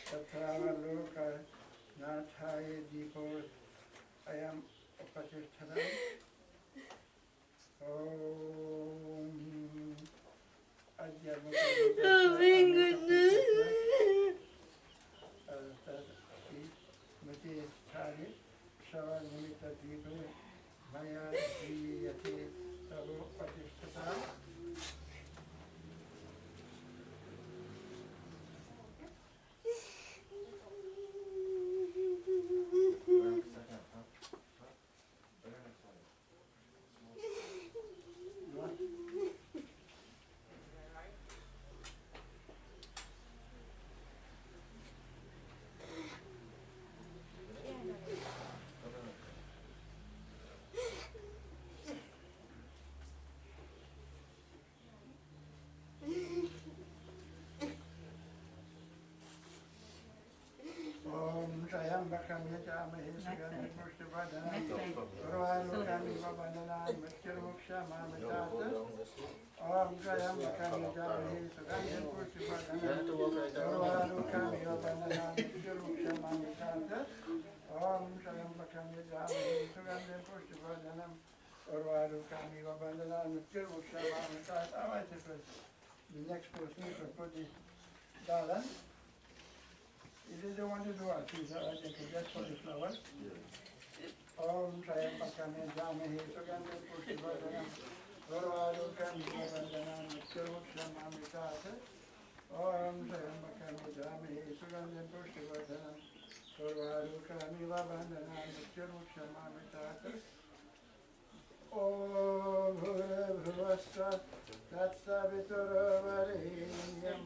Tathava Loka Nathaye Deepo Ayam Upatishthana Om Adya Oh my goodness. Mati Thari Shava Nimita Deepo Maya Diyate Tavo Upatishthana. Om Shayambakam Yajamahe Sugandhi Pushtivadhanam Urvarukami Vabandhanam Mrityurmuksha Mamitata Om Shayambakam Yajamahe Sugandhi Pushtivadhanam Urvarukami Vabandhanam Mrityurmuksha Mamitata Om Shayambakam Yajamahe Sugandhi Pushtivadhanam Urvarukami Vabandhanam Mrityurmuksha Mamitata. I might if the next person could put the dollar. If they don't want to do it, please, I think just for the flower. Om Shayambakam Yajamahe Sugandhi Pushtivadhanam Urvarukami Vabandhanam Mrityurmuksha Mamitata Om Shayambakam Yajamahe Sugandhi Pushtivadhanam Urvarukami Vabandhanam Mrityurmuksha Mamitata Om Bhurabhuvasva Tatsavituravarenyam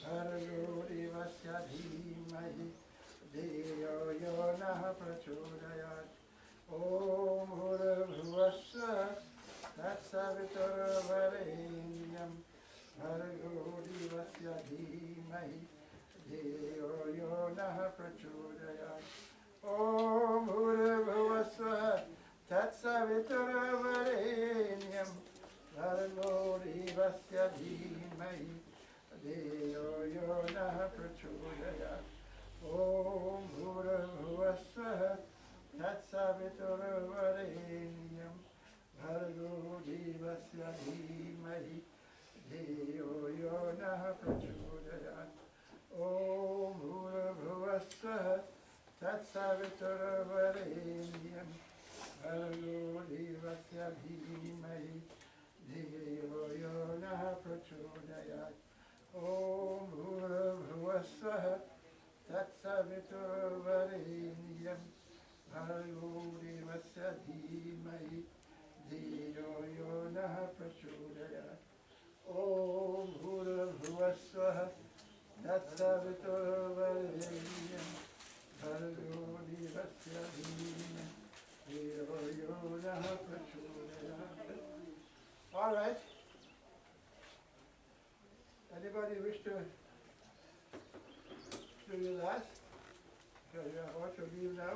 Bhargo Devasya Dhimahi Dhiyo Yo Naha Prachodayat Om Bhurabhuvasva Tatsavituravarenyam Bhargo Devasya Dhimahi Dhiyo Yo Naha Prachodayat Om Bhurabhuvasva Tatsavituravarenyam Bhargo Devasya Dhimahi Dhiyo Yo Naha Prachodayat Om Bhurabhuvasva Tatsavituravarenyam Bhargo Devasya Dhimahi Dhiyo Yo Naha Prachodayat Om Bhurabhuvasva Tatsavituravarenyam Bhargo Devasya Dhimahi Dhiyo Yo Naha Prachodayat Om Bhurabhuvasva Tatsaviturvarenyam Bhargo Devasya Dhimahi Dhiyo Yo Naha Prachodayat Om Bhurabhuvasva Tatsaviturvarenyam Bhargo Devasya Dhimahi Dhiyo Yo Naha Prachodayat. All right. Anybody wish to do your last? Because you are about to leave now.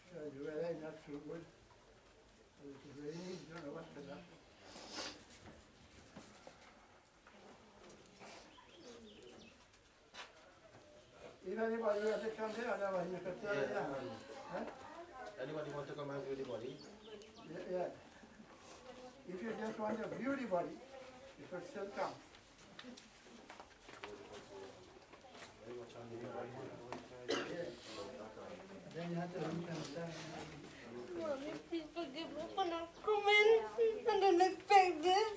Because the weather is not too good. It's raining, you don't know what's going to happen. If anybody wants to come here, otherwise you can tell them. Huh? Anybody want to come and view the body? Yeah. If you just want to view the body, you could still come. Yeah. Then you have to leave and stand. Mommy, please forgive me for not coming. I didn't expect this.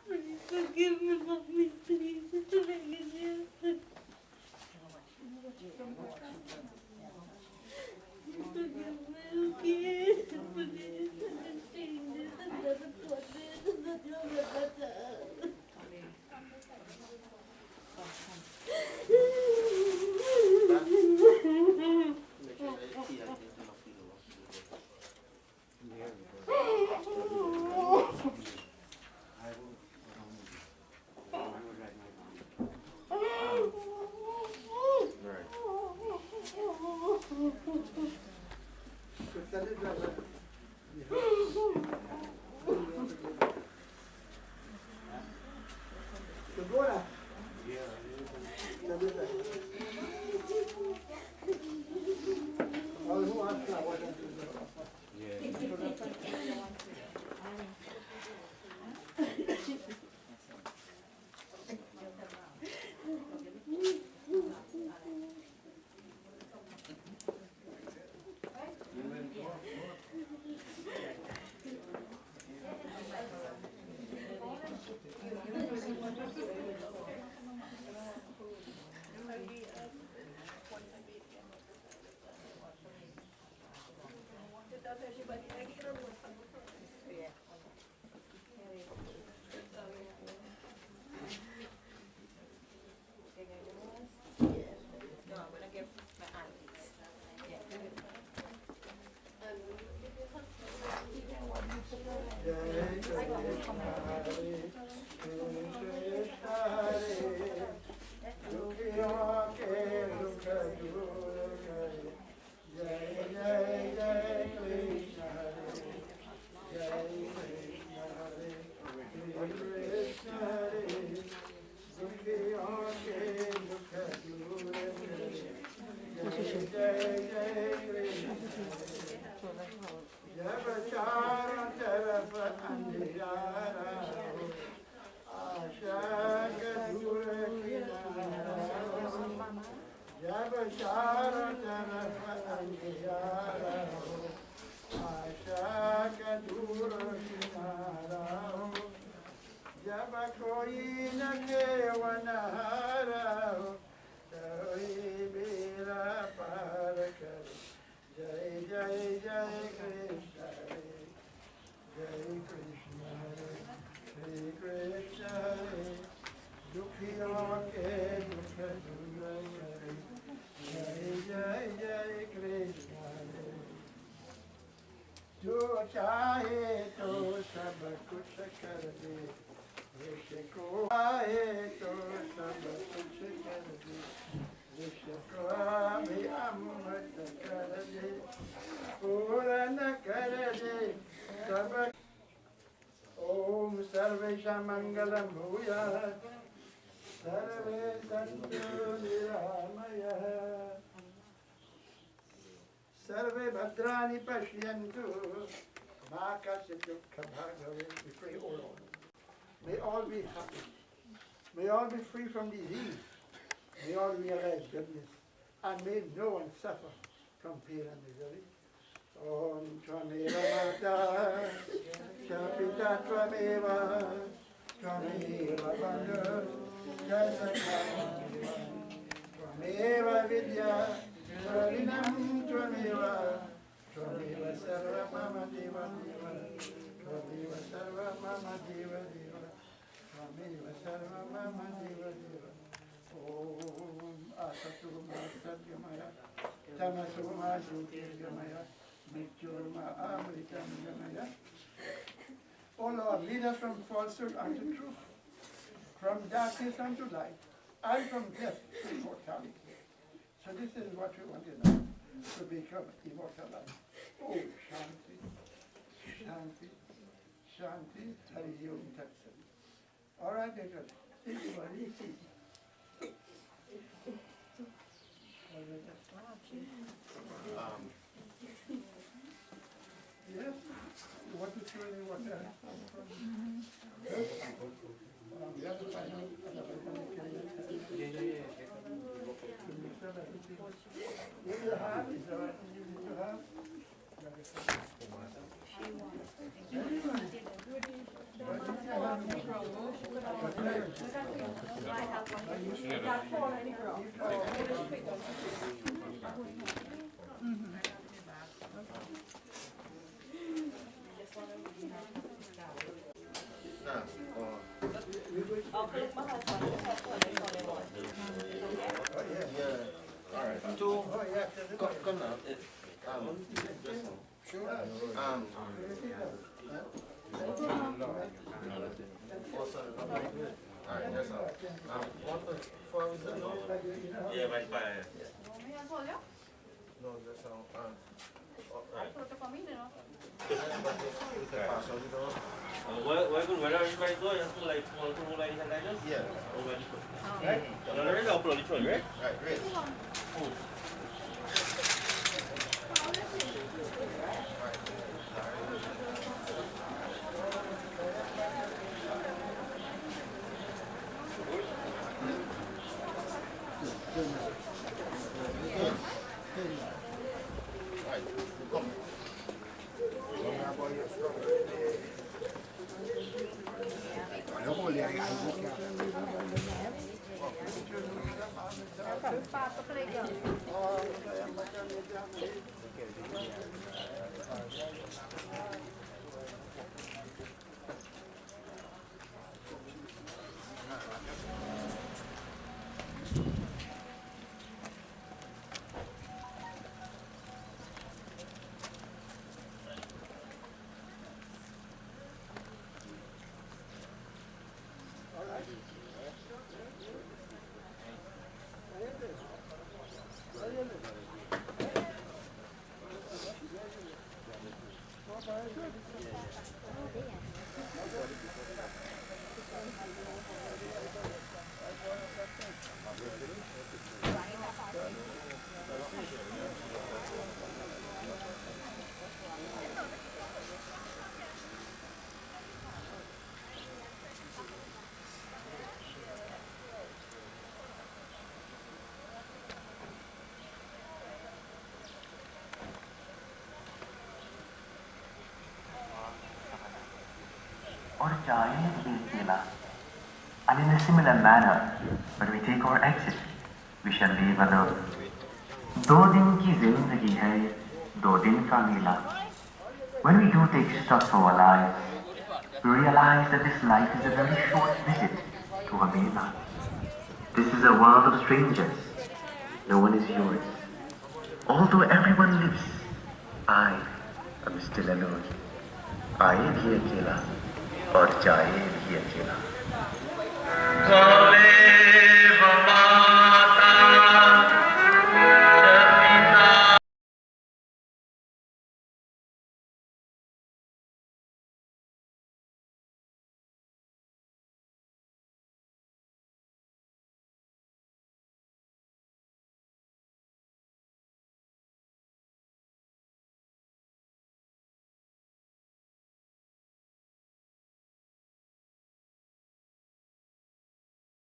Please forgive me, Mommy, please. It's really you. Please forgive me, okay? Please, I didn't think this. I never thought this. That you're better. Om Sarvesha Mangalam Bhuyat Sarve Santu Niramaya Sarve Bhadrani Pashyantu Makasyatukha Bhagavat. We pray, O Lord. May all be happy. May all be free from disease. May all realize goodness. And may no one suffer from pain and misery. Om Tvameva Mata Chapita Tvameva Tvameva Bandhu Jasakha Tvameva Vidya Tvarinam Tvameva Tvameva Sarva Mama Deva Deva Tvameva Sarva Mama Deva Deva Tvameva Sarva Mama Deva Deva Om Asatu Ma Satyamaya Tamasu Ma Jyotirgamaya Mrityurma Amritam Gamaya. O Lord, lead us from falsehood unto truth, from darkness unto light, and from death to immortality. So this is what we want in life, to become immortal life. Oh, Shanti, Shanti, Shanti, Hari Om Tat Sat. All right, Jacob. Everybody, see. Yes, what is really what the other final, you have, is that what you need to have? Come now. Sure. Alright, that's all. Before we go, Yeah, right by. no, that's all. Where are everybody going? Just like small room like this and like this? Yeah. Right? Already upload it, right? Right, great. और जाए अकेला. And in a similar manner, when we take our exit, we shall leave alone. 2 दिन की जिंदगी है, 2 दिन का मेला. When we do take stock of our lives, we realize that this life is a very short visit to a mela. This is a world of strangers. No one is yours. Although everyone lives, I am still alone. आए भी अकेला और जाए भी अकेला. Amen.